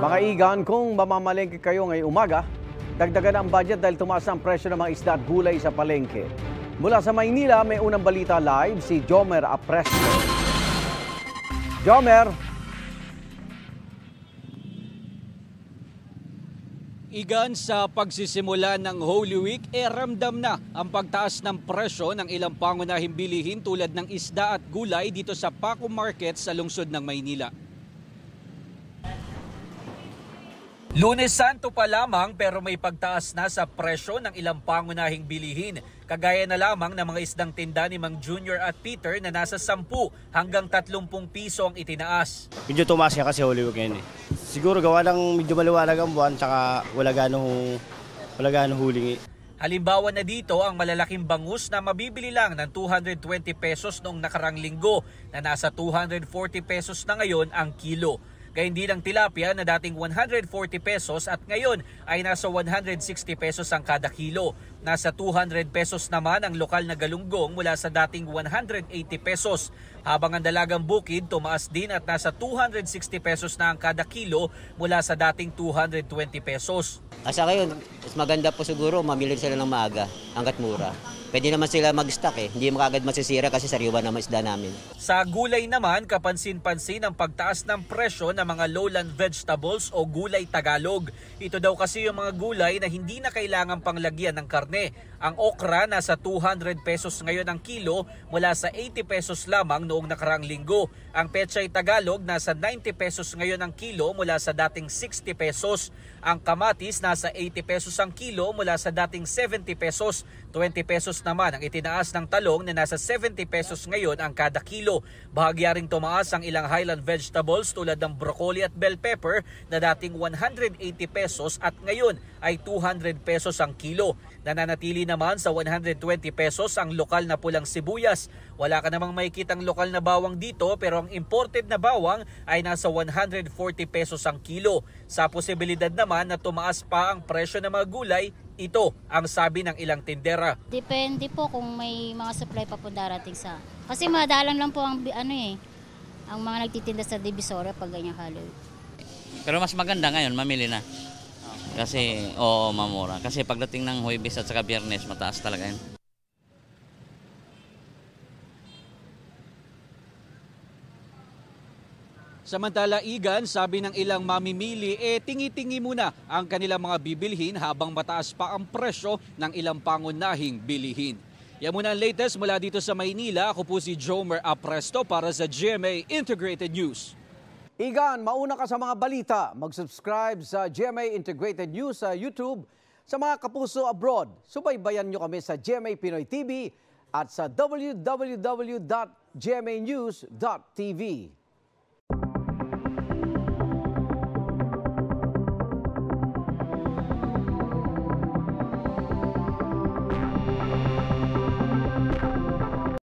Mga igan, kung mamamalengke kayo ngayong umaga, dagdagan ang budget dahil tumaas ang presyo ng mga isda at gulay sa palengke. Mula sa Maynila, may unang balita live si Jomer Apresto. Jomer! Igan, sa pagsisimula ng Holy Week, ramdam na ang pagtaas ng presyo ng ilang pangunahing bilihin tulad ng isda at gulay dito sa Paco Market sa lungsod ng Maynila. Lunes Santo pa lamang pero may pagtaas na sa presyo ng ilang pangunahing bilihin. Kagaya na lamang ng mga isdang tinda ni Mang Junior at Peter na nasa 10 hanggang 30 piso ang itinaas. Medyo tumaas nga kasi Holy Week ngayon eh. Siguro gawa ng medyo maliwanag ang buwan tsaka wala ganong huling. Halimbawa na dito ang malalaking bangus na mabibili lang ng 220 pesos noong nakarang linggo na nasa 240 pesos na ngayon ang kilo. Gayun din ang tilapia na dating 140 pesos at ngayon ay nasa 160 pesos ang kada kilo. Nasa 200 pesos naman ang lokal na galunggong mula sa dating 180 pesos. Habang ang dalagang bukid tumaas din at nasa 260 pesos na ang kada kilo mula sa dating 220 pesos. Sa ngayon, mas maganda po siguro mamili sila ng maaga hanggat mura. Pwede naman sila mag-stock eh. Hindi makagad masisira kasi sariwa naman isda namin. Sa gulay naman, kapansin-pansin ang pagtaas ng presyo ng mga lowland vegetables o gulay Tagalog. Ito daw kasi yung mga gulay na hindi na kailangang panglagyan ng karne. Ang okra nasa 200 pesos ngayon ang kilo mula sa 80 pesos lamang noong nakarang linggo. Ang pechay Tagalog nasa 90 pesos ngayon ang kilo mula sa dating 60 pesos. Ang kamatis nasa 80 pesos ang kilo mula sa dating 70 pesos. 20 pesos naman ang itinaas ng talong na nasa 70 pesos ngayon ang kada kilo. Bahagya ring tumaas ang ilang highland vegetables tulad ng broccoli at bell pepper na dating 180 pesos at ngayon ay 200 pesos ang kilo. Nananatili naman sa 120 pesos ang lokal na pulang sibuyas. Wala ka namang makikitang lokal na bawang dito pero ang imported na bawang ay nasa 140 pesos ang kilo. Sa posibilidad naman na tumaas pa ang presyo ng mga gulay, ito ang sabi ng ilang tindera. Depende po kung may mga supply pa po darating sa... Kasi madalang lang po ang ang mga nagtitinda sa Divisoria pag ganyang Halloween. Pero mas maganda ngayon, mamili na. Kasi, mamura. Kasi pagdating ng Huwebes at saka Biyernes, mataas talaga yun. Samantala, Igan, sabi ng ilang mamimili, tingi-tingi muna ang kanilang mga bibilhin habang mataas pa ang presyo ng ilang pangunahing bilihin. Yan muna ang latest mula dito sa Maynila. Ako po si Jomer Apresto para sa GMA Integrated News. Igan, mauna ka sa mga balita. Mag-subscribe sa GMA Integrated News sa YouTube. Sa mga kapuso abroad, subaybayan nyo kami sa GMA Pinoy TV at sa www.gmanews.tv.